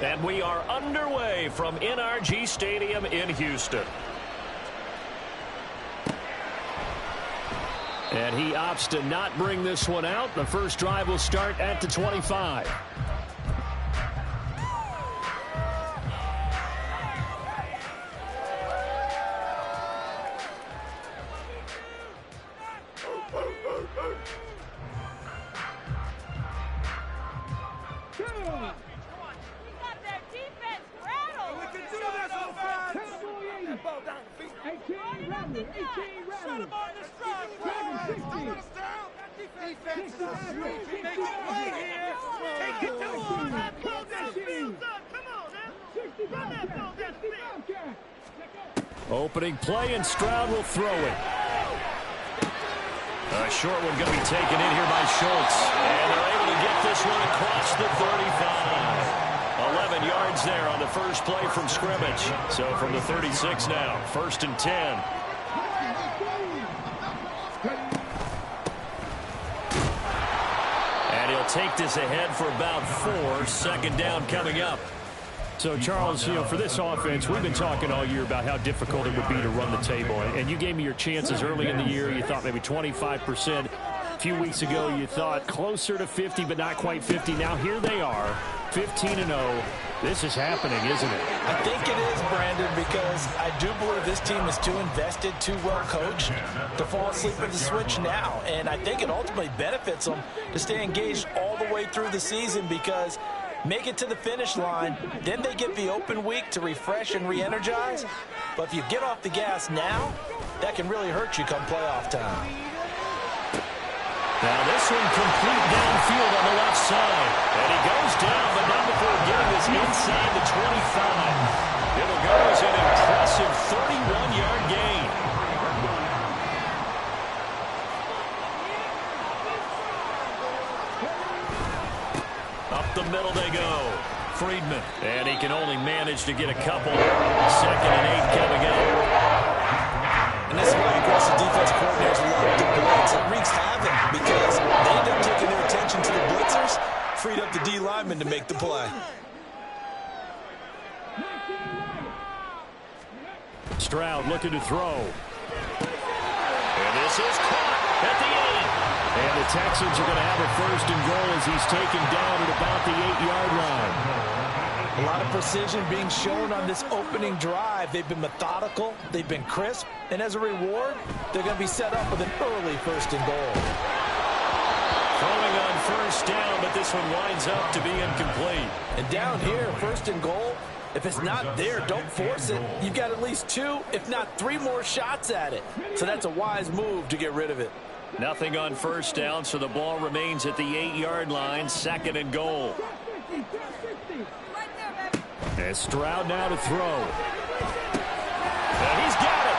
And we are underway from NRG Stadium in Houston. And he opts to not bring this one out. The first drive will start at the 25. Opening play, and Stroud will throw it. A short one going to be taken in here by Schultz. And they're able to get this one across the 35. 11 yards there on the first play from scrimmage. So from the 36 now, 1st and 10. And he'll take this ahead for about 4. Second down coming up. So, Charles, for this offense, we've been talking all year about how difficult it would be to run the table. And you gave me your chances early in the year. You thought maybe 25%. A few weeks ago, you thought closer to 50, but not quite 50. Now, here they are, 15-0. This is happening, isn't it? I think it is, Brandon, because I do believe this team is too invested, too well coached to fall asleep at the switch now. And I think it ultimately benefits them to stay engaged all the way through the season because make it to the finish line, then they get the open week to refresh and re-energize. But if you get off the gas now, that can really hurt you come playoff time. Now this one complete downfield on the left side. And he goes down, but not before getting this inside the 25. It'll go as an impressive 31-yard gain. Up the middle they go. Friedman. And he can only manage to get a couple. 2nd and 8 coming up. And this is why aggressive defense coordinators love the blitz. It wreaks havoc because they end up taking their attention to the blitzers, freed up the D lineman to make the play. Stroud looking to throw. And this is caught at the 8. And the Texans are going to have a 1st and goal as he's taken down at about the 8-yard line. A lot of precision being shown on this opening drive. They've been methodical, they've been crisp, and as a reward, they're going to be set up with an early 1st and goal. Throwing on 1st down, but this one winds up to be incomplete. And down here, 1st and goal, if it's not there, don't force it. You've got at least 2, if not 3 more shots at it. So that's a wise move to get rid of it. Nothing on 1st down, so the ball remains at the 8-yard line, 2nd and goal. And Stroud now to throw. And he's got it.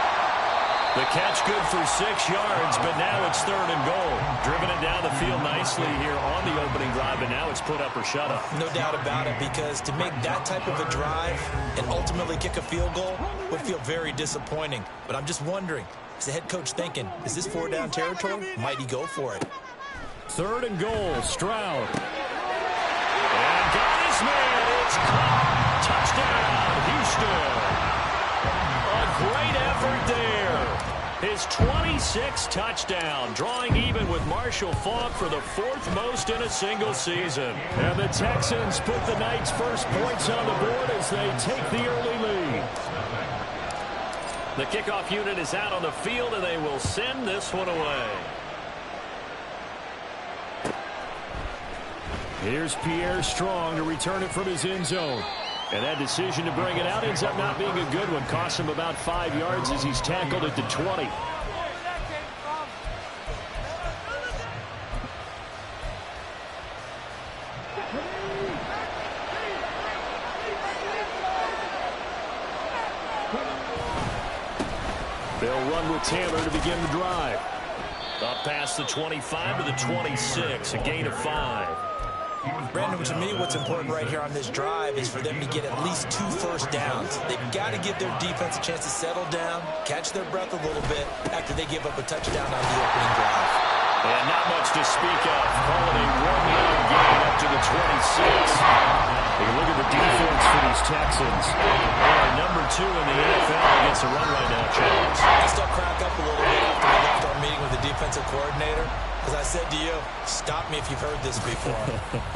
The catch good for 6 yards, but now it's 3rd and goal. Driven it down the field nicely here on the opening drive, and now it's put up or shut up. No doubt about it, because to make that type of a drive and ultimately kick a field goal would feel very disappointing. But I'm just wondering, is the head coach thinking, is this 4-down territory? Might he go for it? 3rd and goal, Stroud. And got his man. It's caught. Touchdown, Houston. A great effort there. His 26th touchdown, drawing even with Marshall Faulk for the 4th most in a single season. And the Texans put the Knights' first points on the board as they take the early lead. The kickoff unit is out on the field, and they will send this one away. Here's Pierre Strong to return it from his end zone. And that decision to bring it out ends up not being a good one. Costs him about 5 yards as he's tackled at the 20. They'll run with Taylor to begin the drive. Up past the 25 to the 26, a gain of 5. Brandon, to me, what's important right here on this drive is for them to get at least 2 first downs. They've got to give their defense a chance to settle down, catch their breath a little bit after they give up a touchdown on the opening drive. And not much to speak of. Call it a 1-yard gain up the 26. You look at the defense for these Texans. They are number 2 in the NFL against the run right now, Charles. I still crack up a little bit after we left our meeting with the defensive coordinator, because I said to you, stop me if you've heard this before.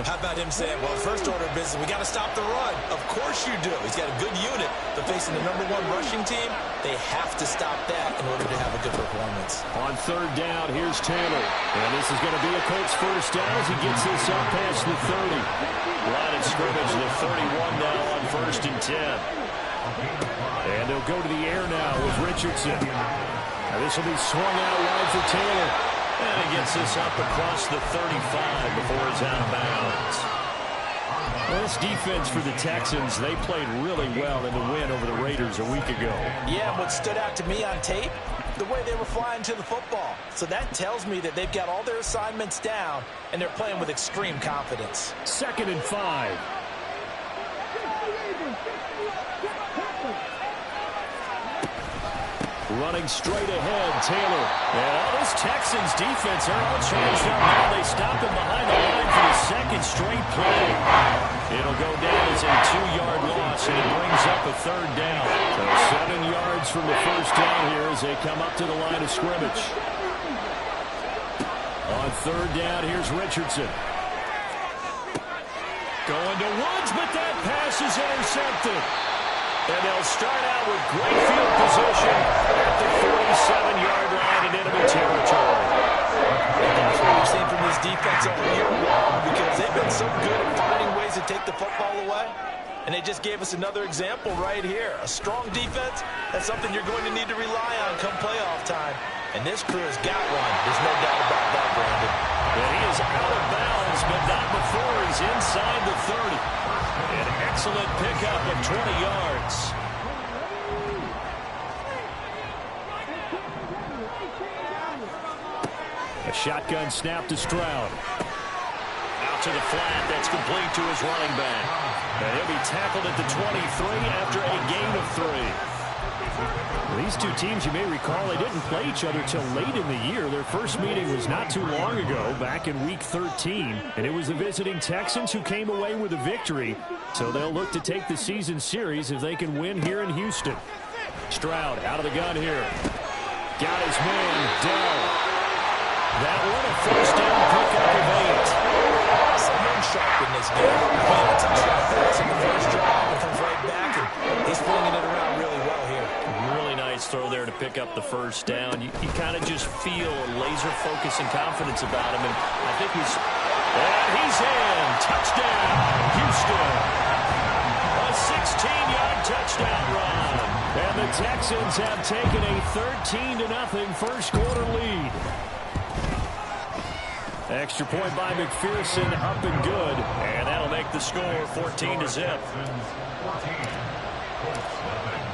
How about him saying, well, first order of business, we got to stop the run. Of course you do. He's got a good unit, but facing the number 1 rushing team, they have to stop that in order to have a good performance. On third down, here's Taylor. And this is going to be a Colts first down as he gets this up past the 30. Line of scrimmage, the 31 now on 1st and 10. And they'll go to the air now with Richardson. Now this will be swung out wide for Taylor. And he gets this up across the 35 before he's out of bounds. Well, this defense for the Texans, they played really well in the win over the Raiders a week ago. Yeah, what stood out to me on tape, the way they were flying to the football. So that tells me that they've got all their assignments down, and they're playing with extreme confidence. 2nd and 5. Running straight ahead, Taylor. And all this Texans defense, they're all charged up now. They stop him behind the line for the 2nd straight play. It'll go down as a 2-yard loss, and it brings up a 3rd down. So 7 yards from the first down here as they come up to the line of scrimmage. On 3rd down, here's Richardson. Going to Woods, but that pass is intercepted. And they'll start out with great field position at the 47-yard line in enemy territory. That's what we've seen from this defense all year long, because they've been so good at finding ways to take the football away. And they just gave us another example right here. A strong defense, that's something you're going to need to rely on come playoff time. And this crew has got one. There's no doubt about that, Brandon. And he is out of bounds, but not before he's inside the 30. An excellent pickup of 20 yards. A shotgun snap to Stroud. Out to the flat. That's complete to his running back. And he'll be tackled at the 23 after a gain of 3. These two teams, you may recall, they didn't play each other till late in the year. Their first meeting was not too long ago, back in Week 13. And it was the visiting Texans who came away with a victory. So they'll look to take the season series if they can win here in Houston. Stroud out of the gun here. Got his man, Dell. That one a first down pickup of 8. Someone sharp in this game. He had a touchdown pass in the first drive and comes right back, and he's flinging it around really well here. Really nice throw there to pick up the first down. You kind of just feel a laser focus and confidence about him, and I think he's in. Touchdown, Houston. A 16-yard touchdown run. And the Texans have taken a 13-0 first quarter lead. Extra point by McPherson, up and good. And that'll make the score 14-0.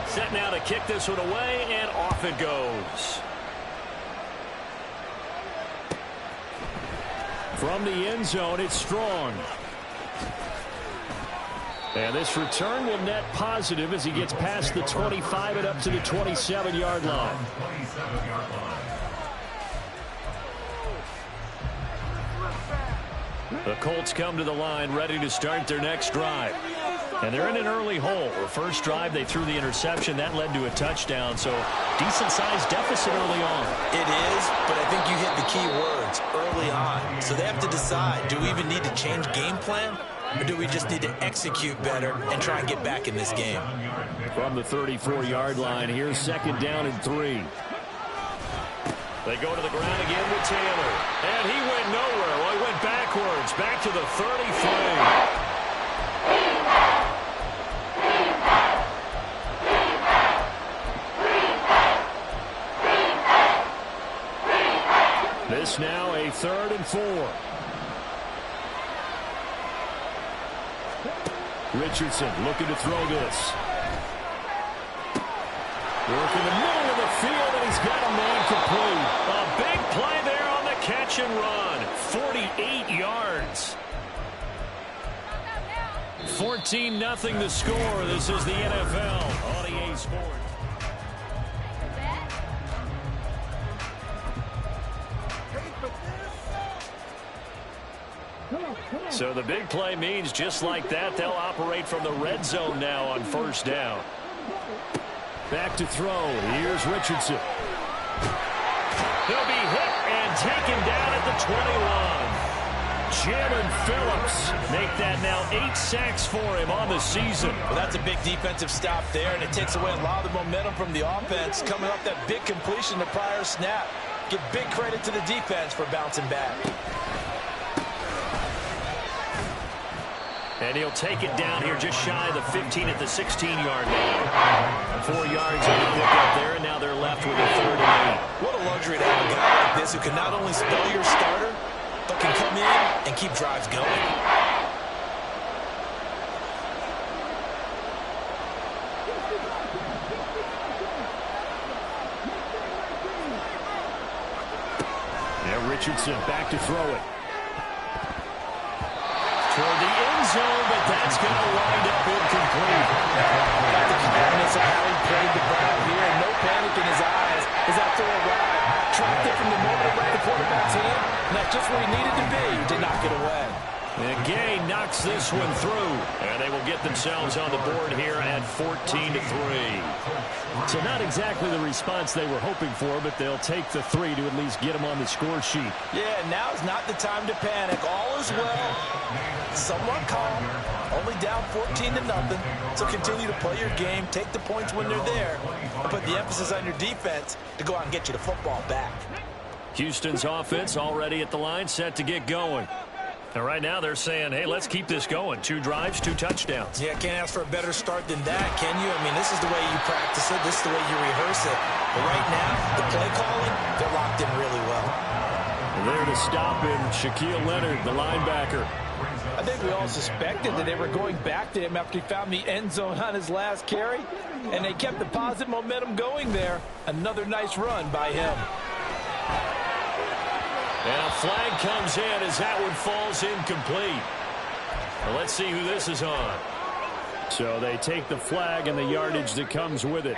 Set now to kick this one away, and off it goes. From the end zone, it's Strong. And this return will net positive as he gets past the 25 and up to the 27-yard line. The Colts come to the line ready to start their next drive. And they're in an early hole. The first drive, they threw the interception. That led to a touchdown, so decent-sized deficit early on. It is, but I think you hit the key words, early on. So they have to decide, do we even need to change game plan, or do we just need to execute better and try and get back in this game? From the 34-yard line, here's 2nd down and 3. They go to the ground again with Taylor. And he went nowhere. Well, he went backwards, back to the 33. This now a 3rd and 4. Richardson looking to throw this. Work in the middle of the field, and he's got a man complete. A big play there on the catch and run. 48 yards. 14-0 the score. This is the NFL on EA Sports. So the big play means just like that, they'll operate from the red zone now on first down. Back to throw. Here's Richardson. He'll be hit and taken down at the 21. Jalen Phillips make that now 8 sacks for him on the season. Well, that's a big defensive stop there, and it takes away a lot of the momentum from the offense coming off that big completion the prior snap. Give big credit to the defense for bouncing back. And he'll take it down here just shy of the 15 at the 16-yard line. 4 yards on the pickup there, and now they're left with a 3rd and 8. What a luxury to have a guy like this who can not only spell your starter, but can come in and keep drives going. Now Richardson back to throw it. Toward the end zone, but that's going to wind up incomplete. Got the confidence of how he played the ball here, and no panic in his eyes as that throw arrived. Tracked it from the moment it left the quarterback's hand, and that's just where he needed to be to knock it away. And Gay knocks this one through, and they will get themselves on the board here at 14-3. So not exactly the response they were hoping for, but they'll take the 3 to at least get them on the score sheet. Yeah, now is not the time to panic. All is well. Somewhat calm. Only down 14-0. So continue to play your game, take the points when they're there, and put the emphasis on your defense to go out and get you the football back. Houston's offense already at the line, set to get going. And right now they're saying, hey, let's keep this going. 2 drives, 2 touchdowns. Yeah, can't ask for a better start than that, can you? I mean, this is the way you practice it. This is the way you rehearse it. But right now, the play calling, they're locked in really well. And there to stop him, Shaquille Leonard, the linebacker. I think we all suspected that they were going back to him after he found the end zone on his last carry, and they kept the positive momentum going there. Another nice run by him. And a flag comes in as that one falls incomplete. Well, let's see who this is on. So they take the flag and the yardage that comes with it.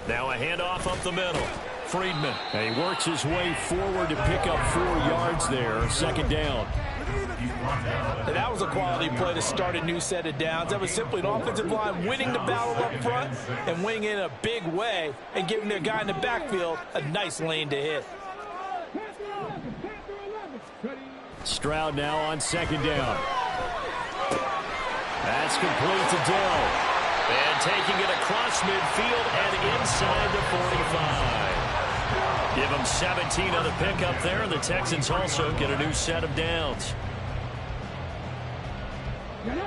Now a handoff up the middle. Friedman. And he works his way forward to pick up 4 yards there. 2nd down. And that was a quality play to start a new set of downs. That was simply an offensive line winning the battle up front and winning it in a big way and giving their guy in the backfield a nice lane to hit. Stroud now on 2nd down. That's complete to Dell. And taking it across midfield and inside the 45. Give them 17 on the pickup there, and the Texans also get a new set of downs.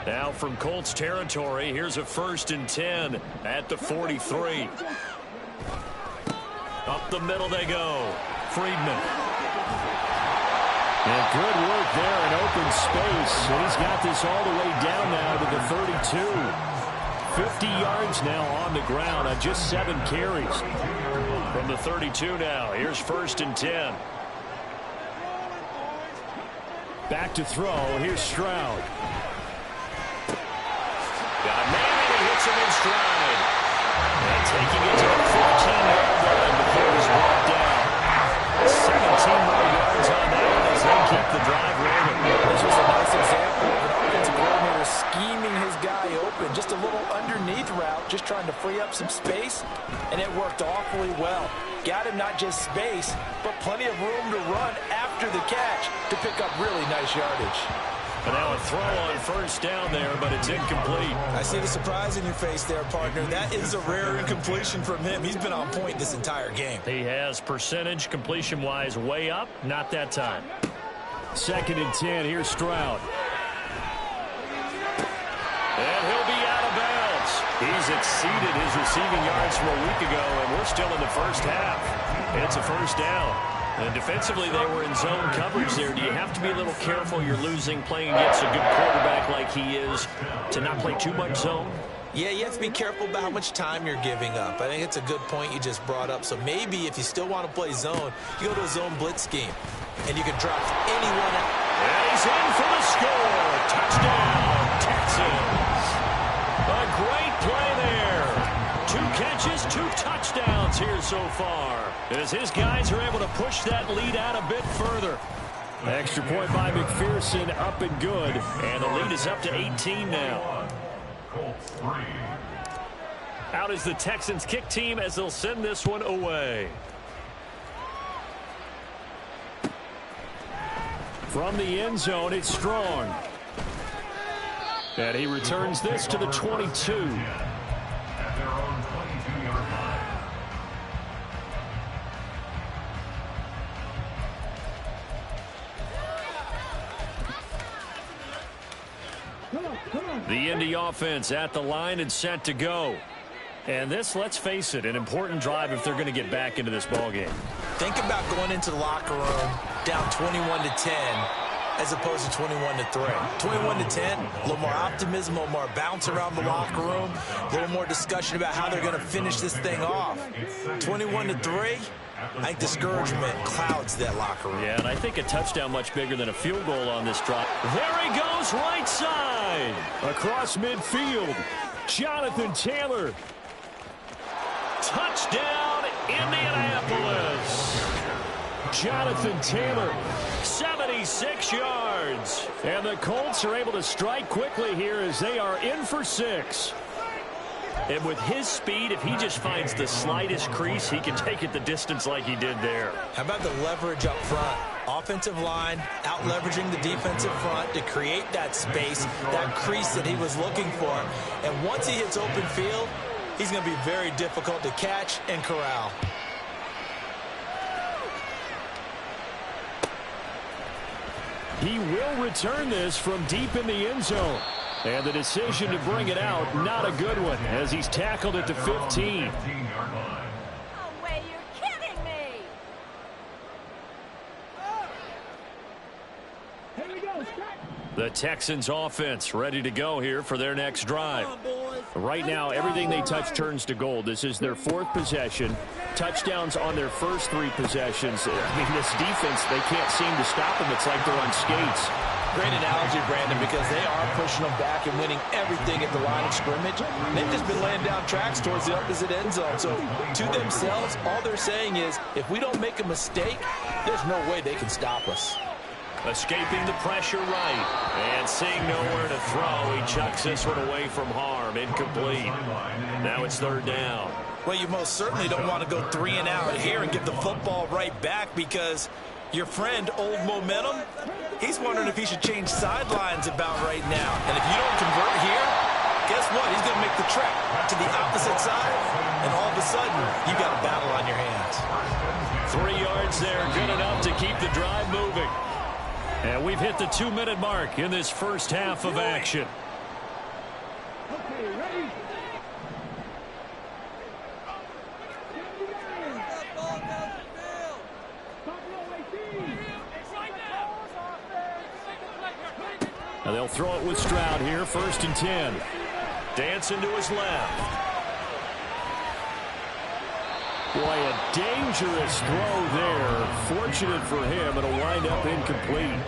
Now from Colts territory, here's a 1st and 10 at the 43. Up the middle they go. Friedman. And good work there in open space. And he's got this all the way down now to the 32. 50 yards now on the ground on just 7 carries. From the 32 now, here's 1st and 10. Back to throw, here's Stroud. Got a man and he hits him in stride. And taking it to the 14-yard line before he's brought down. 17 more yards on that as they keep the drive rolling. This was a nice example of an offensive coordinator scheming his guy open. Just a little underneath route, just trying to free up some space, and it worked awfully well. Got him not just space, but plenty of room to run after the catch to pick up really nice yardage. And now a throw on 1st down there, but it's incomplete. I see the surprise in your face there, partner. That is a rare incompletion from him. He's been on point this entire game. He has percentage completion-wise way up, not that time. 2nd and 10, here's Stroud. And he'll be out of bounds. He's exceeded his receiving yards from a week ago, and we're still in the first half. It's a 1st down. And defensively, they were in zone coverage there. Do you have to be a little careful? You're losing, playing against a good quarterback like he is, to not play too much zone? Yeah, you have to be careful about how much time you're giving up. I think it's a good point you just brought up. So maybe if you still want to play zone, you go to a zone blitz scheme, and you can drop anyone out. And he's in for the score. Touchdown, Texans. so far, as his guys are able to push that lead out a bit further. Extra point by McPherson, up and good. And the lead is up to 18 now. Out is the Texans kick team as they'll send this one away. From the end zone, it's Strong. And he returns this to the 22. The Indy offense at the line and set to go. And this, let's face it, an important drive if they're going to get back into this ballgame. Think about going into the locker room down 21-10 as opposed to 21-3. 21-10, a little more optimism, a little more bounce around the locker room, a little more discussion about how they're going to finish this thing off. 21-3, I think discouragement clouds that locker room. Yeah, and I think a touchdown much bigger than a field goal on this drive. There he goes, right side. Across midfield, Jonathan Taylor. Touchdown, Indianapolis. Jonathan Taylor, 76 yards. And the Colts are able to strike quickly here as they are in for 6. And with his speed, if he just finds the slightest crease, he can take it the distance like he did there. How about the leverage up front? Offensive line out leveraging the defensive front to create that space, that crease that he was looking for. And once he hits open field, he's going to be very difficult to catch and corral. He will return this from deep in the end zone. And the decision to bring it out, not a good one, as he's tackled at the 15. No way, you're kidding me! Here we go, The Texans offense ready to go here for their next drive. Right now, everything they touch turns to gold. This is their 4th possession. Touchdowns on their first 3 possessions. I mean, this defense, they can't seem to stop them. It's like they're on skates. Great analogy, Brandon, because they are pushing them back and winning everything at the line of scrimmage. They've just been laying down tracks towards the opposite end zone. So to themselves, all they're saying is, if we don't make a mistake, there's no way they can stop us. Escaping the pressure right. And seeing nowhere to throw, he chucks this one away from harm. Incomplete. Now it's 3rd down. Well, you most certainly don't want to go 3 and out here and give the football right back, because your friend, Old Momentum, he's wondering if he should change sidelines about right now. And if you don't convert here, guess what? He's going to make the trek to the opposite side, and all of a sudden, you got a battle on your hands. 3 yards there, good enough to keep the drive moving. And we've hit the 2-minute mark in this first half of action. Okay, ready? Now they'll throw it with Stroud here, 1st and 10. Dancing to his left. Boy, a dangerous throw there. Fortunate for him, it'll wind up incomplete.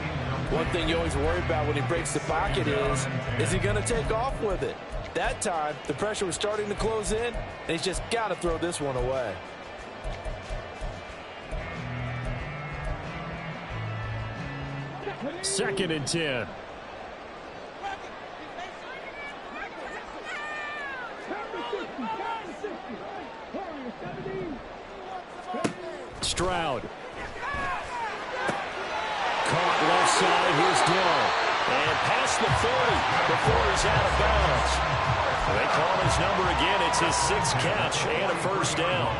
One thing you always worry about when he breaks the pocket is he going to take off with it? That time, the pressure was starting to close in, and he's just got to throw this one away. Second and 10. Stroud. Caught left side. Here's Dillon. And past the 40 before he's out of bounds. They call his number again. It's his 6th catch and a 1st down.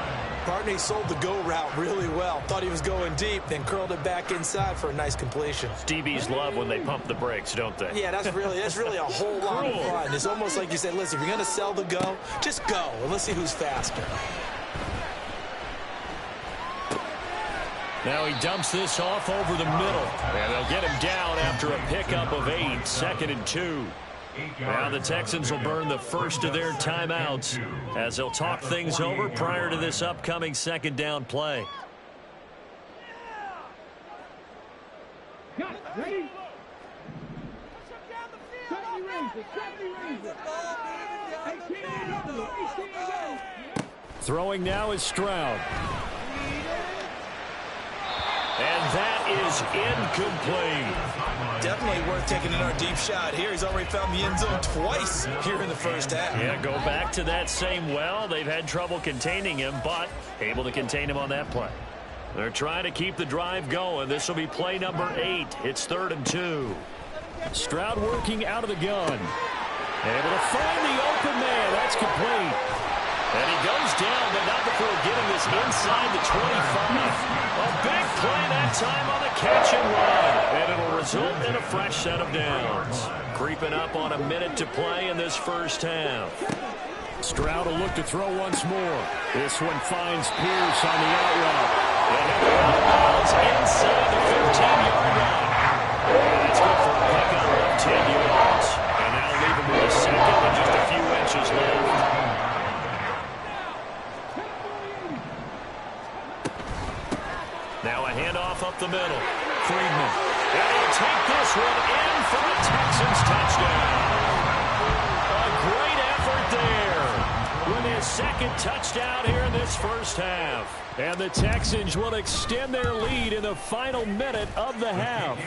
Partney sold the go route really well. Thought he was going deep, then curled it back inside for a nice completion. DBs love when they pump the brakes, don't they? Yeah, that's really a whole lot of fun. It's almost like you said, listen, if you're going to sell the go, just go, and let's see who's faster. Now he dumps this off over the middle. And they'll get him down after a pickup of 8. 2nd and 2. Now the Texans will burn the first of their timeouts as they'll talk things over prior to this upcoming 2nd down play. Got it. Ready? 70 Rangers. 70 Rangers. 18 to go. 18 to go. Throwing now is Stroud. And that is incomplete. Definitely worth taking another deep shot here. He's already found the end zone twice here in the first half. Yeah, go back to that same well. They've had trouble containing him, but able to contain him on that play. They're trying to keep the drive going. This will be play number 8. It's 3rd and 2. Stroud working out of the gun. Able to find the open man. That's complete. And he goes down, but not before getting this inside the 25. A big play that time on the catch and run. And it'll result in a fresh set of downs. Creeping up on a minute to play in this first half. Stroud will look to throw once more. This one finds Pierce on the out route. And he'll out of bounds inside the 15-yard line. And that's good for a pickup of 10 yards. And that'll leave him with a second and just a few inches left. Now a handoff up the middle. Friedman. And he'll take this one in for a Texans touchdown. A great effort there with his second touchdown here in this first half. And the Texans will extend their lead in the final minute of the half.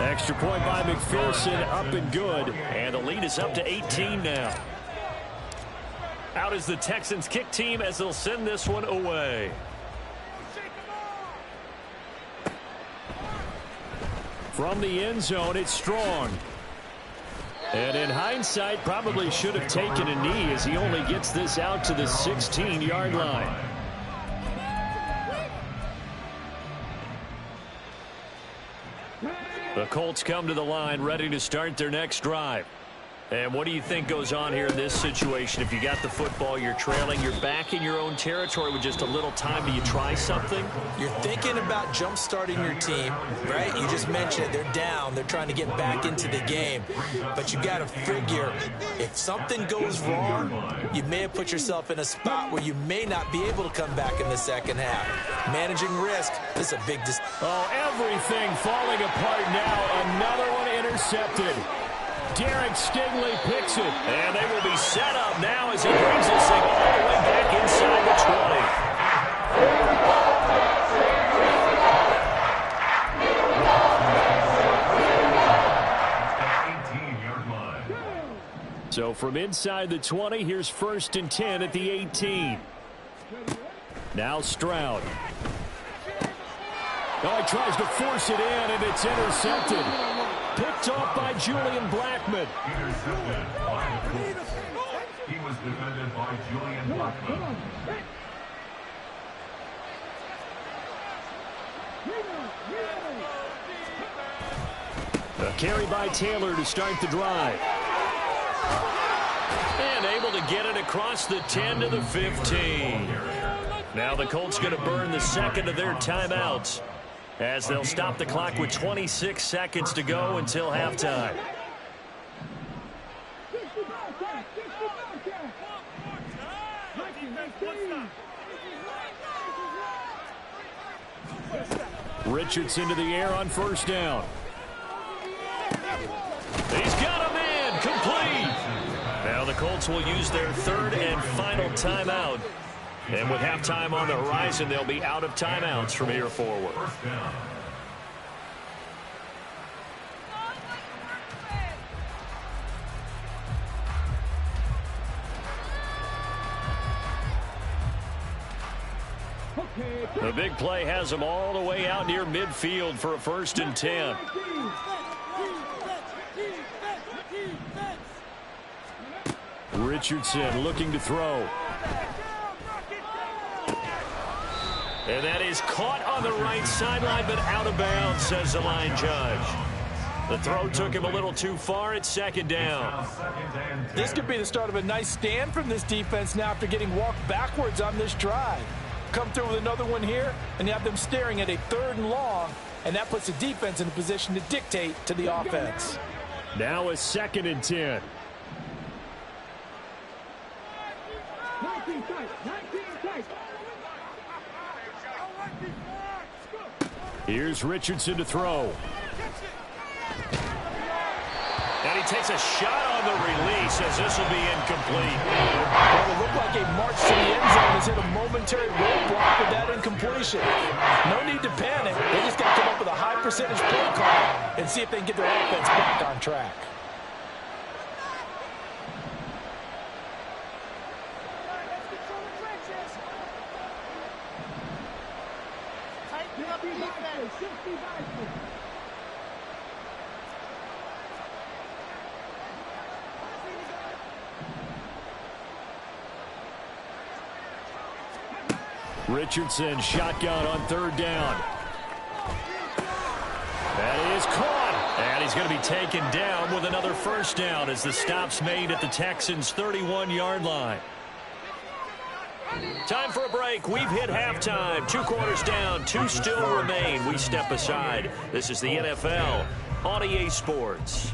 Extra point by McPherson, up and good. And the lead is up to 18 now. Out is the Texans kick team as they'll send this one away. From the end zone, it's Strong. And in hindsight, probably should have taken a knee as he only gets this out to the 16-yard line. The Colts come to the line ready to start their next drive. And what do you think goes on here in this situation? If you got the football, you're trailing, you're back in your own territory with just a little time. Do you try something? You're thinking about jump-starting your team, right? You just mentioned it. They're down. They're trying to get back into the game. But you got to figure, if something goes wrong, you may have put yourself in a spot where you may not be able to come back in the second half. Managing risk is a big decision. Oh, everything falling apart now. Another one intercepted. Derek Stingley picks it. And they will be set up now as he brings this thing all the way back inside the 20. So from inside the 20, here's 1st and 10 at the 18. Now Stroud. Oh, he tries to force it in, and it's intercepted. Picked off by Julian Blackman. He was defended by Julian Blackman. A carry by Taylor to start the drive. And able to get it across the 10 to the 15. Now the Colts going to burn the second of their timeouts, as they'll stop the clock with 26 seconds to go until halftime. Richardson to the air on 1st down. He's got a man, complete. Now the Colts will use their 3rd and final timeout. And with halftime on the horizon, they'll be out of timeouts from here forward. The big play has them all the way out near midfield for a 1st and 10. Richardson looking to throw. And that is caught on the right sideline, but out of bounds, says the line judge. The throw took him a little too far. It's 2nd down. This could be the start of a nice stand from this defense now after getting walked backwards on this drive. Come through with another one here, and you have them staring at a 3rd and long, and that puts the defense in a position to dictate to the offense. Now a 2nd and 10. Here's Richardson to throw. And And he takes a shot on the release as this will be incomplete. Well, it looked like a march to the end zone has hit a momentary roadblock with that incompletion. No need to panic. They just got to come up with a high percentage play call and see if they can get their offense back on track. Richardson shotgun on third down. That is caught. And he's going to be taken down with another first down as the stop's made at the Texans' 31-yard line. Time for a break. We've hit halftime. 2 quarters down. 2 still remain. We step aside. This is the NFL on EA Sports.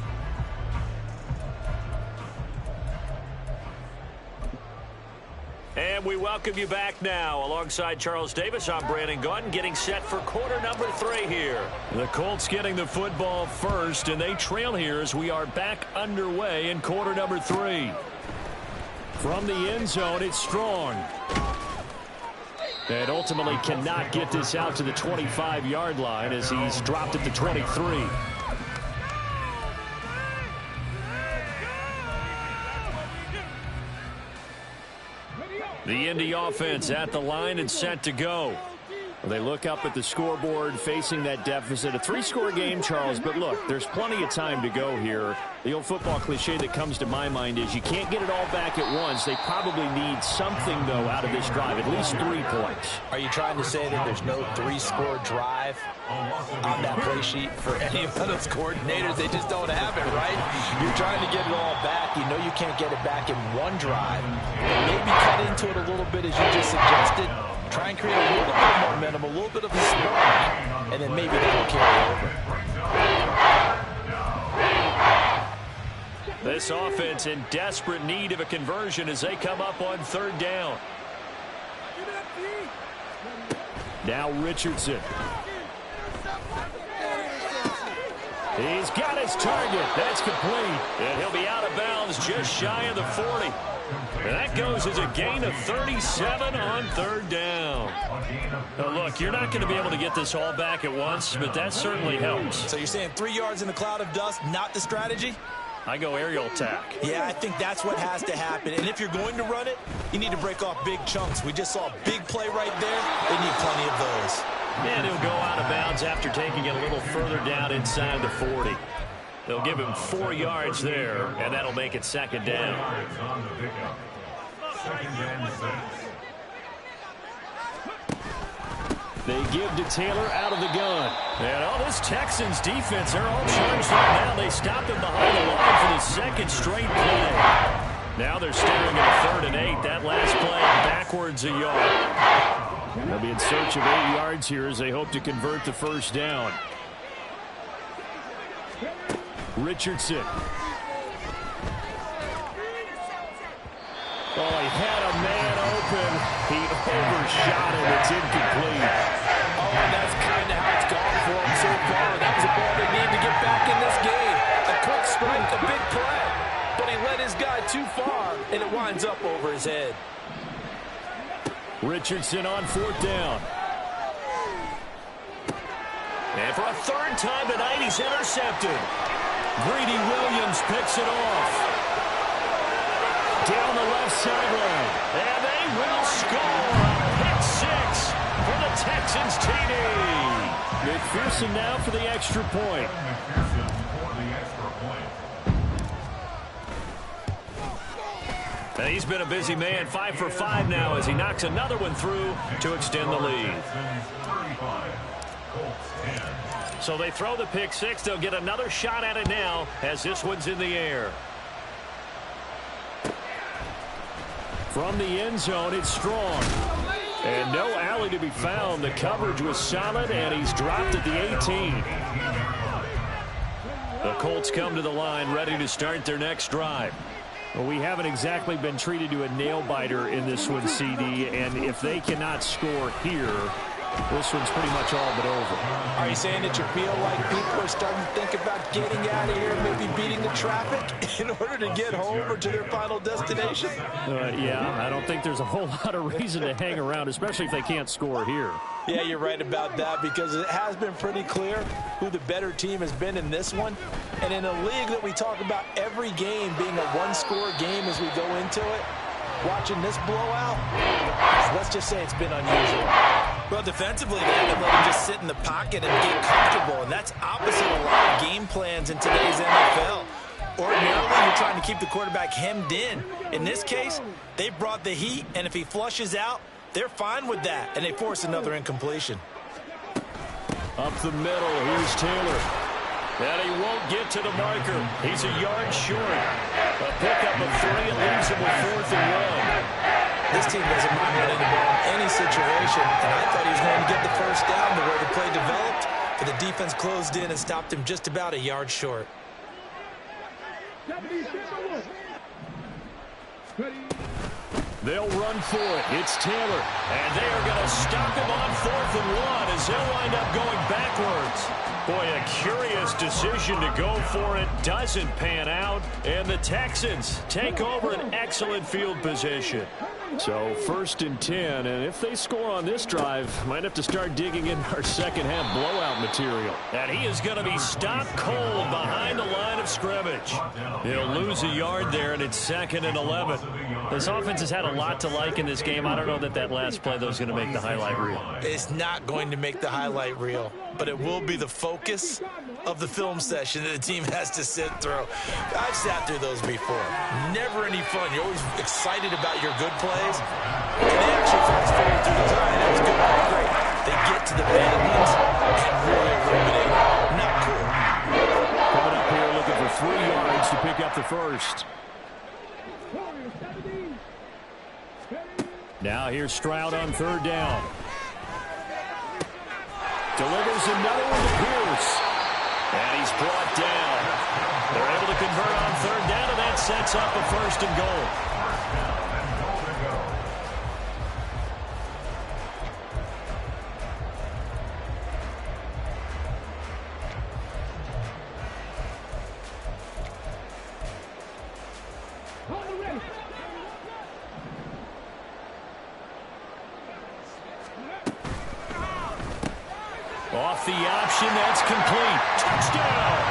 And we welcome you back now. Alongside Charles Davis, I'm Brandon Gunn, getting set for quarter number 3 here. The Colts getting the football first, and they trail here as we are back underway in quarter number 3. From the end zone, it's Strong. And ultimately cannot get this out to the 25-yard line as he's dropped at the 23. The Indy offense at the line and set to go. They look up at the scoreboard facing that deficit. A 3-score game, Charles, but look, there's plenty of time to go here. The old football cliche that comes to my mind is you can't get it all back at once. They probably need something, though, out of this drive, at least 3 points. Are you trying to say that there's no 3-score drive on that play sheet for any of those coordinators? They just don't have it, right? You're trying to get it all back. You know you can't get it back in one drive. But maybe cut into it a little bit as you just suggested. Try and create a little bit of momentum, a little bit of a spark, and then maybe that'll carry over. This offense in desperate need of a conversion as they come up on third down. Now Richardson. He's got his target. That's complete. And he'll be out of bounds just shy of the 40. And that goes as a gain of 37 on third down. Now look, you're not going to be able to get this all back at once, but that certainly helps. So you're saying 3 yards in a cloud of dust, not the strategy? I go aerial attack. Yeah, I think that's what has to happen. And if you're going to run it, you need to break off big chunks. We just saw a big play right there. They need plenty of those. And he'll go out of bounds after taking it a little further down inside the 40. They'll give him 4 yards there, and that'll make it second down. They give to Taylor out of the gun. And all this Texans defense, they're all charged up now. They stopped him behind the line for the second straight play. Now they're staring at a 3rd and 8. That last play backwards a yard. They'll be in search of 8 yards here as they hope to convert the first down. Richardson. Oh, he had a man open. He overshot him. It's incomplete. Oh, and that's kind of how it's gone for him so far. That was a ball they need to get back in this game. A quick strike, a big play. But he led his guy too far, and it winds up over his head. Richardson on 4th down. And for a 3rd time tonight, he's intercepted. Greedy Williams picks it off. Down the left sideline. And they will score a pick 6 for the Texans TD. McPherson now for the extra point. And he's been a busy man, 5 for 5 now as he knocks another one through to extend the lead. So they throw the pick 6. They'll get another shot at it now as this one's in the air. From the end zone, it's Strong. And no alley to be found. The coverage was solid, and he's dropped at the 18. The Colts come to the line ready to start their next drive. Well, we haven't exactly been treated to a nail-biter in this one, CD, and if they cannot score here, This one's pretty much all but over. Are you saying that you feel like people are starting to think about getting out of here, maybe beating the traffic in order to get home or to their final destination? Yeah, I don't think there's a whole lot of reason to hang around, especially if they can't score here. Yeah, you're right about that, because it has been pretty clear who the better team has been in this one. And in a league that we talk about every game being a one-score game as we go into it, watching this blowout, let's just say it's been unusual. Well, defensively, they haven't let him just sit in the pocket and get comfortable, and that's opposite a lot of game plans in today's NFL. Ordinarily, you're trying to keep the quarterback hemmed in. In this case, they brought the heat, and if he flushes out, they're fine with that, and they force another incompletion. Up the middle, here's Taylor. And he won't get to the marker. He's a yard short. A pickup of 3, it leaves him with 4th and 1. This team doesn't mind running the ball in any situation, and I thought he was going to get the first down the way the play developed, but the defense closed in and stopped him just about a yard short. They'll run for it. It's Taylor. And they are going to stop him on 4th and 1 as he'll wind up going backwards. Boy, a curious decision to go for it. Doesn't pan out. And the Texans take over an excellent field position. So 1st and 10. And if they score on this drive, might have to start digging in our second half blowout material. And he is going to be stopped cold behind the line of scrimmage. He'll lose a yard there, and it's 2nd and 11. This offense has had a lot to like in this game. I don't know that last play, though, is going to make the highlight reel. It's not going to make the highlight reel, but it will be the focus of the film session that the team has to sit through. I've sat through those before. Never any fun. You're always excited about your good plays, and they actually fast forward through those. All right, that was good. All right, great. They get to the bad ones and really eliminate them. Not cool. Coming up here looking for 3 yards to pick up the first. Now here's Stroud on 3rd down. Delivers another one to Pierce. And he's brought down. They're able to convert on 3rd down, and that sets up a 1st and goal. Off the option, that's complete. Touchdown!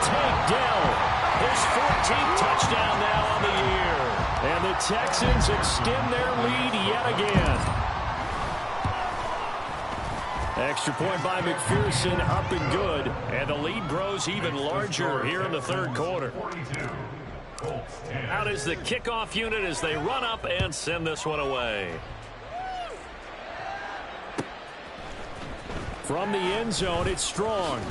Tank Dell, his 14th touchdown now on the year. And the Texans extend their lead yet again. Extra point by McPherson, up and good. And the lead grows even larger here in the 3rd quarter. Out is the kickoff unit as they run up and send this one away. From the end zone, it's Strong.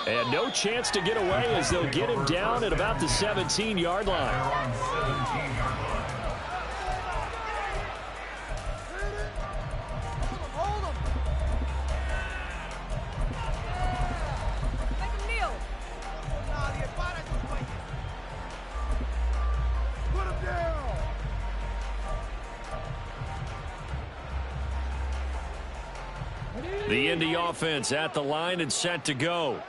And no chance to get away as they'll get him down at about the 17-yard line. The Indy offense at the line and set to go.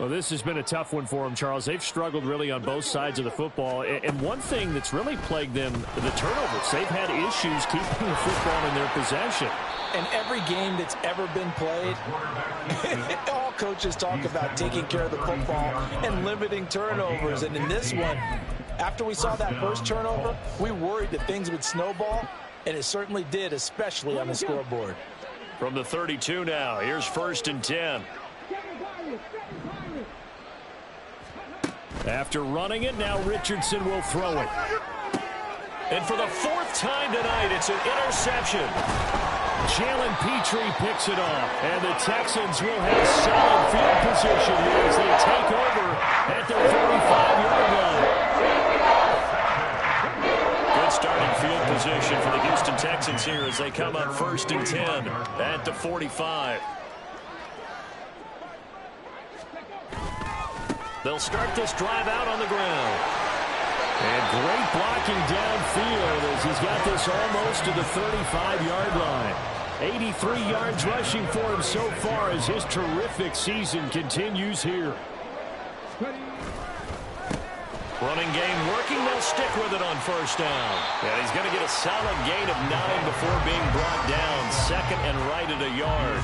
Well, this has been a tough one for them, Charles. They've struggled really on both sides of the football. And one thing that's really plagued them, the turnovers. They've had issues keeping the football in their possession. And every game that's ever been played, all coaches talk about taking care of the football and limiting turnovers. And in this one, after we saw that first turnover, we worried that things would snowball, and it certainly did, especially on the scoreboard. From the 32 now, here's 1st and 10. After running it, now Richardson will throw it. And for the 4th time tonight, it's an interception. Jalen Petrie picks it off, and the Texans will have solid field position here as they take over at their 45-yard line. Good starting field position for the Houston Texans here as they come up 1st and 10 at the 45. They'll start this drive out on the ground. And great blocking downfield as he's got this almost to the 35-yard line. 83 yards rushing for him so far as his terrific season continues here. Running game working. They'll stick with it on first down. And he's going to get a solid gain of 9 before being brought down. Second and right at a yard.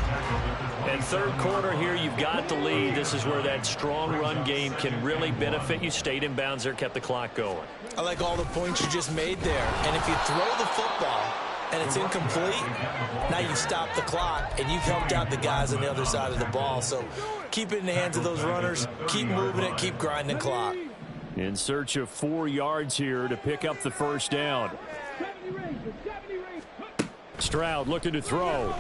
And third quarter here, you've got the lead. This is where that strong run game can really benefit you. Stayed in bounds there, kept the clock going. I like all the points you just made there. And if you throw the football and it's incomplete, now you've stopped the clock and you've helped out the guys on the other side of the ball. So keep it in the hands of those runners. Keep moving it. Keep grinding the clock. In search of 4 yards here to pick up the first down. Stroud looking to throw.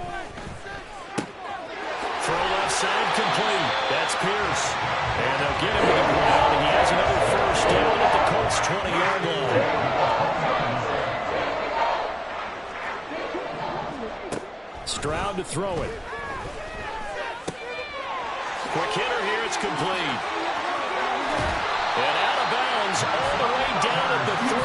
Throw left side complete. That's Pierce. And they'll get him to the ground, and he has another first down at the Colts 20-yard line. Stroud to throw it. Quick hitter here. It's complete. And out of bounds all the way down at the 3.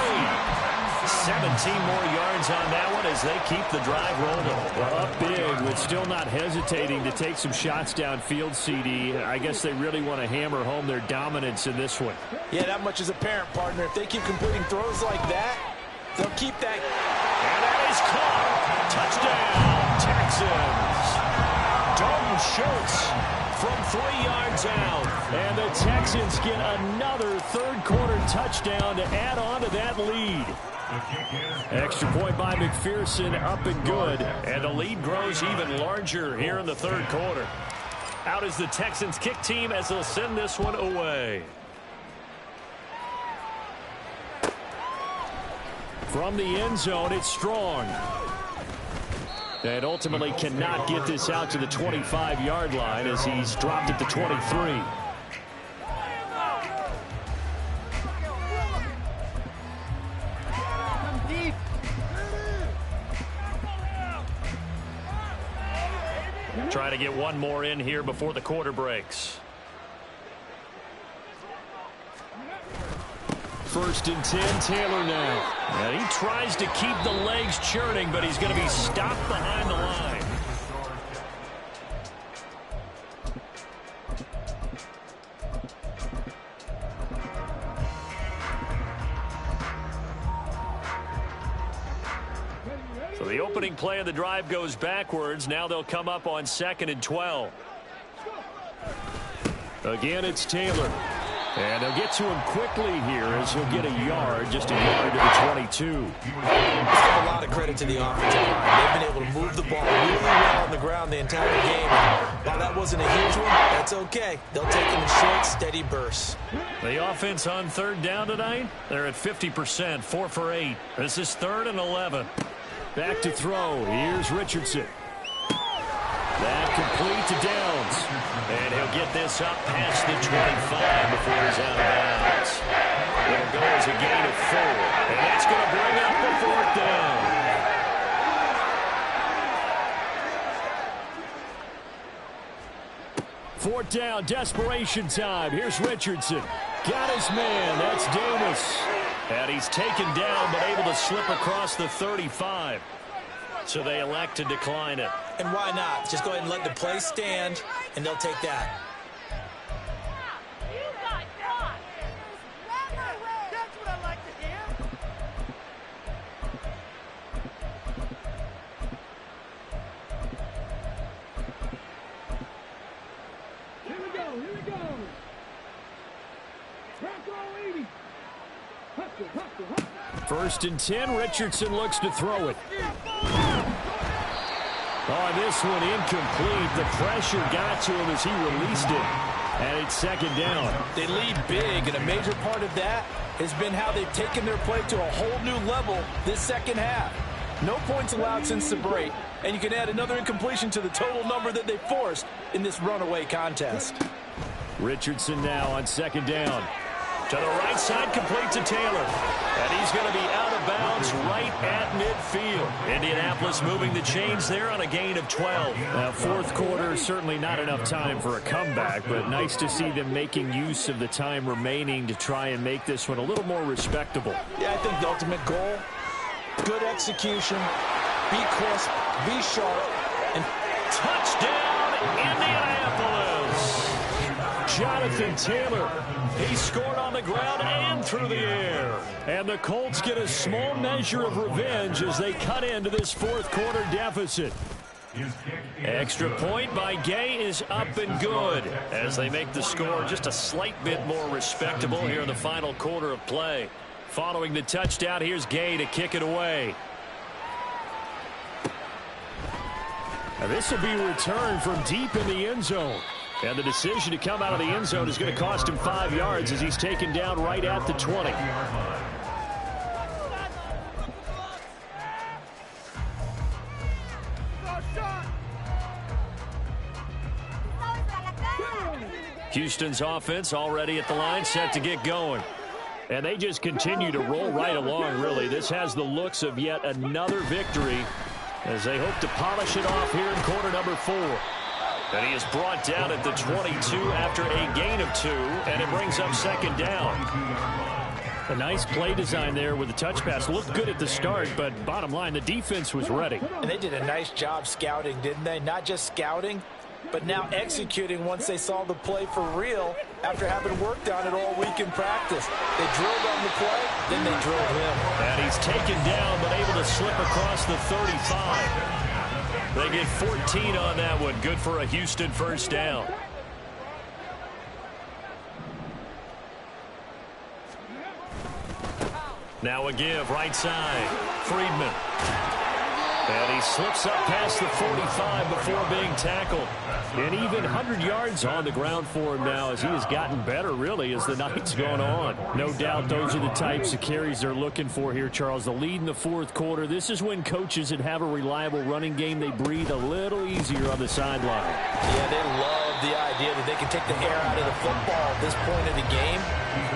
17 more yards on that one as they keep the drive rolling. Well, up big with still not hesitating to take some shots downfield, CD. I guess they really want to hammer home their dominance in this one. Yeah, that much is apparent, partner. If they keep completing throws like that, they'll keep that. And that is caught. Touchdown, Texans. Dalton Schultz from 3 yards out. And the Texans get another third-quarter touchdown to add on to that lead. Extra point by McPherson, up and good. And the lead grows even larger here in the third quarter. Out is the Texans kick team as they'll send this one away. From the end zone, it's Strong. And ultimately cannot get this out to the 25-yard line as he's dropped at the 23. Trying to get one more in here before the quarter breaks. First and 10, Taylor now. And he tries to keep the legs churning, but he's going to be stopped behind the line. So the opening play of the drive goes backwards. Now they'll come up on 2nd and 12. Again, it's Taylor. And they'll get to him quickly here as he'll get a yard, just a yard to the 22. Let's give a lot of credit to the offensive line. They've been able to move the ball really well on the ground the entire game. While that wasn't a huge one, that's okay. They'll take them in short, steady bursts. The offense on third down tonight, they're at 50%, 4 for 8. This is 3rd and 11. Back to throw. Here's Richardson. That complete to Downs. And he'll get this up past the 25 before he's out of bounds. It'll go as a gain of 4. And that's going to bring up the 4th down. Fourth down, desperation time. Here's Richardson. Got his man. That's Davis. And he's taken down but able to slip across the 35. So they elect to decline it. And why not? Just go ahead and let the play stand, and they'll take that. You got caught. That's what I like to hear. Here we go, here we go. Back row 80. Hustle, hustle, hustle. First and 10, Richardson looks to throw it. Oh, this one incomplete. The pressure got to him as he released it. And it's 2nd down. They lead big, and a major part of that has been how they've taken their play to a whole new level this second half. No points allowed since the break, and you can add another incompletion to the total number that they forced in this runaway contest. Richardson now on 2nd down. To the right side, complete to Taylor. And he's going to be out of bounds right at midfield. Indianapolis moving the chains there on a gain of 12. Now, fourth quarter, certainly not enough time for a comeback, but nice to see them making use of the time remaining to try and make this one a little more respectable. Yeah, I think the ultimate goal, good execution, be crisp, be sharp, And touchdown, Indianapolis. Jonathan Taylor, he scored on the ground and through the air. And the Colts get a small measure of revenge as they cut into this fourth quarter deficit. Extra point by Gay is up and good as they make the score just a slight bit more respectable here in the final quarter of play. Following the touchdown, here's Gay to kick it away. And this will be returned from deep in the end zone. And the decision to come out of the end zone is going to cost him 5 yards as he's taken down right at the 20. Houston's offense already at the line, set to get going. And they just continue to roll right along, really. This has the looks of yet another victory as they hope to polish it off here in quarter number 4. And he is brought down at the 22 after a gain of 2, and it brings up second down. A nice play design there with the touch pass. Looked good at the start, but bottom line, the defense was ready. And they did a nice job scouting, didn't they? Not just scouting, but now executing once they saw the play for real after having worked on it all week in practice. They drilled on the play, then they drilled him. And he's taken down, but able to slip across the 35. They get 14 on that one. Good for a Houston first down. Now a give, right side. Friedman. And he slips up past the 45 before being tackled. And even 100 yards on the ground for him now as he has gotten better, really, as the night's gone on. No doubt those are the types of carries they're looking for here, Charles. The lead in the fourth quarter. This is when coaches that have a reliable running game, they breathe a little easier on the sideline. Yeah, they love the idea that they can take the air out of the football at this point of the game.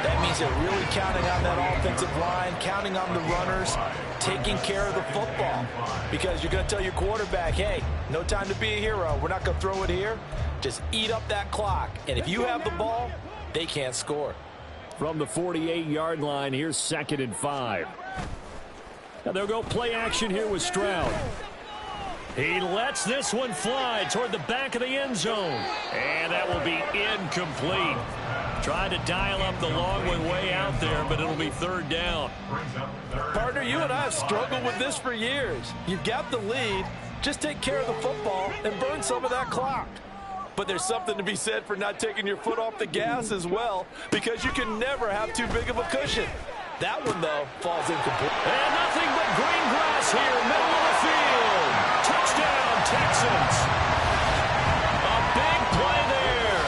That means they're really counting on that offensive line, counting on the runners, taking care of the football. Because you're going to tell your quarterback, hey, no time to be a hero. We're not going to throw it here. Just eat up that clock. And if you have the ball, they can't score. From the 48-yard line, here's 2nd and 5. Now they'll go play action here with Stroud. He lets this one fly toward the back of the end zone. And that will be incomplete. Trying to dial up the long one way out there, but it'll be third down. Partner, you and I have struggled with this for years. You've got the lead. Just take care of the football and burn some of that clock. But there's something to be said for not taking your foot off the gas as well, because you can never have too big of a cushion. That one, though, falls incomplete. And nothing but green grass here, middle of the field. Touchdown, Texans. A big play there.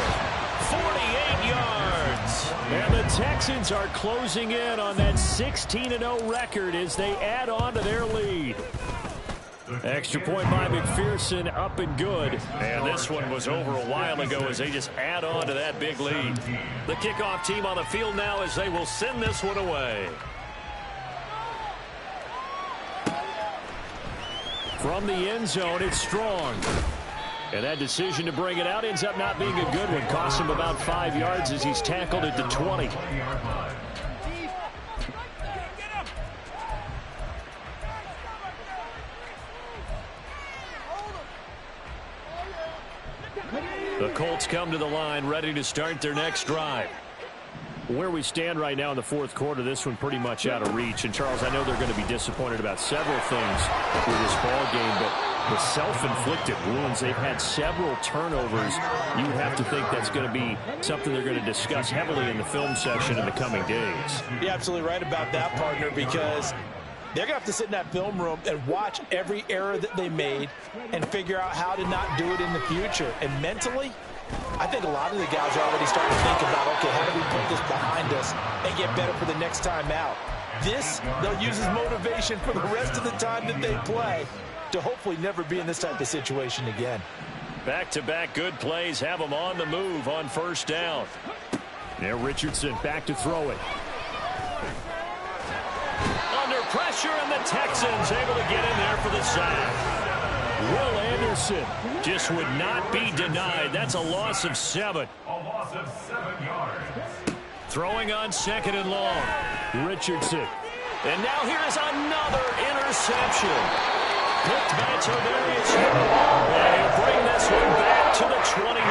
48 yards. And the Texans are closing in on that 16-0 record as they add on to their lead. Extra point by McPherson, up and good. And this one was over a while ago as they just add on to that big lead. The kickoff team on the field now as they will send this one away. From the end zone, it's Strong. And that decision to bring it out ends up not being a good one. Costs him about 5 yards as he's tackled at the 20. The Colts come to the line, ready to start their next drive. Where we stand right now in the fourth quarter, this one pretty much out of reach. And, Charles, I know they're going to be disappointed about several things with this ball game, but the self-inflicted wounds, they've had several turnovers. You have to think that's going to be something they're going to discuss heavily in the film session in the coming days. You're absolutely right about that, partner, because they're going to have to sit in that film room and watch every error that they made and figure out how to not do it in the future. And mentally, I think a lot of the guys are already starting to think about, okay, how do we put this behind us and get better for the next time out? This, they'll use as motivation for the rest of the time that they play to hopefully never be in this type of situation again. Back-to-back good plays have them on the move on first down. Now Richardson back to throw it. Under pressure, and the Texans able to get in there for the sack. Will Anderson just would not be denied. That's a loss of 7. A loss of 7 yards. Throwing on 2nd and long. Richardson. And now here is another interception. picked by Todarius Hill. And he'll bring this one back to the 29.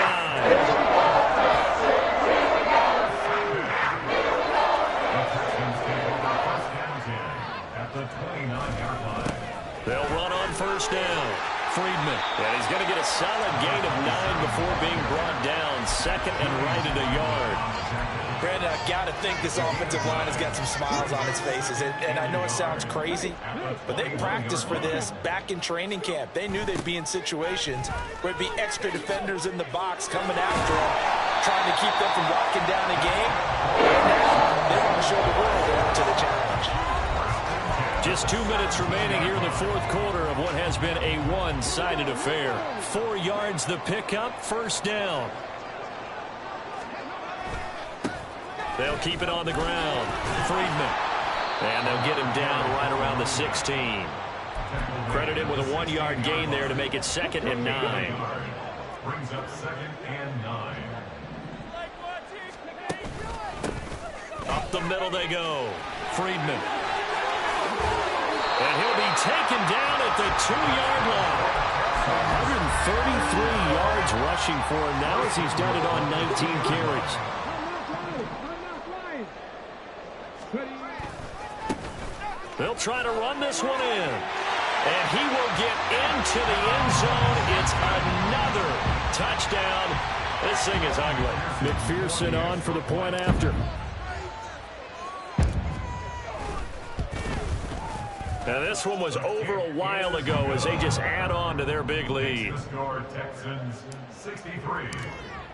They'll run on first down. Friedman, and he's going to get a solid gain of 9 before being brought down. Second and right at a yard. Brandon, I've got to think this offensive line has got some smiles on its faces. And I know it sounds crazy, but they practiced for this back in training camp. They knew they'd be in situations where it'd be extra defenders in the box coming after them, trying to keep them from locking down a game. And now they want to show the world they're up to the challenge. Just 2 minutes remaining here in the fourth quarter of what has been a one-sided affair. 4 yards the pickup, first down. They'll keep it on the ground. Friedman. And they'll get him down right around the 16. Credit him with a 1-yard gain there to make it 2nd and 9. Brings up 2nd and 9. Up the middle they go. Friedman. And he'll be taken down at the 2-yard line. 133 yards rushing for him now as he's done it on 19 carries. They'll try to run this one in. And he will get into the end zone. It's another touchdown. This thing is ugly. McPherson on for the point after. Now this one was over a while ago as they just add on to their big lead. Texans 63.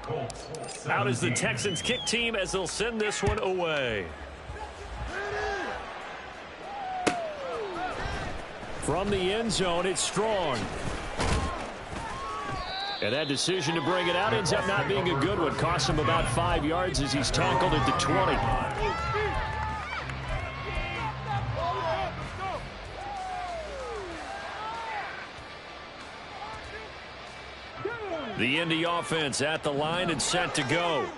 Colts 17. Out is the Texans kick team as they'll send this one away. From the end zone, it's Strong. And that decision to bring it out ends up not being a good one. Costs him about 5 yards as he's tackled at the 20. The Indy offense at the line and set to go.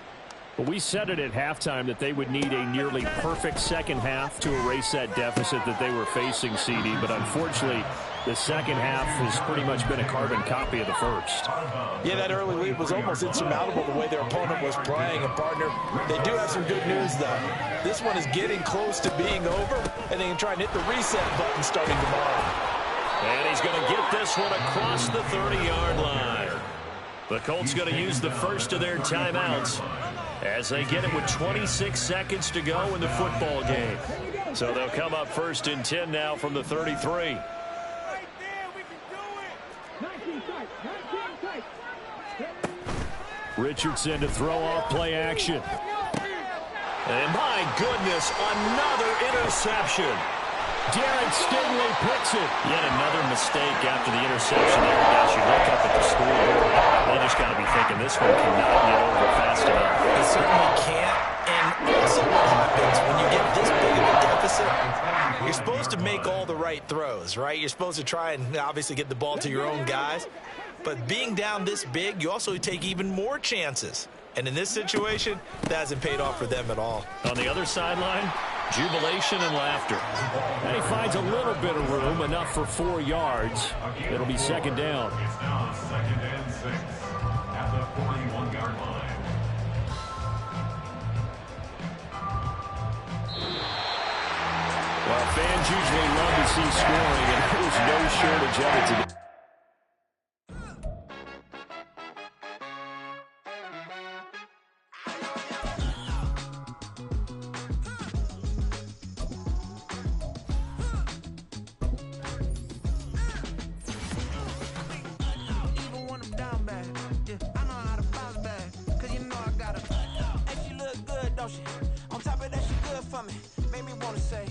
But we said it at halftime that they would need a nearly perfect second half to erase that deficit that they were facing, CD. But unfortunately, the second half has pretty much been a carbon copy of the first. Yeah, that early lead was almost insurmountable the way their opponent was playing. And, partner, they do have some good news, though. This one is getting close to being over, and they can try and hit the reset button starting tomorrow. And he's going to get this one across the 30-yard line. The Colts going to use the first of their timeouts as they get it with 26 seconds to go in the football game. So they'll come up 1st and 10 now from the 33. Richardson to throw off play action. And my goodness, another interception. Derek Stingley picks it. Yet another mistake after the interception there. Guys, you look up at the scoreboard. They just got to be thinking this one cannot get over fast enough. It certainly can't. And also what happens when you get this big of a deficit, you're supposed to make all the right throws, right? You're supposed to try and obviously get the ball to your own guys. But being down this big, you also take even more chances. And in this situation, that hasn't paid off for them at all. On the other sideline, jubilation and laughter. And he finds a little bit of room, enough for 4 yards. It'll be 2nd down. It's now 2nd and 6 at the 41-yard line. Well, fans usually love to see scoring, and there's no shortage of it today. On top of that, she good for me. Made me wanna say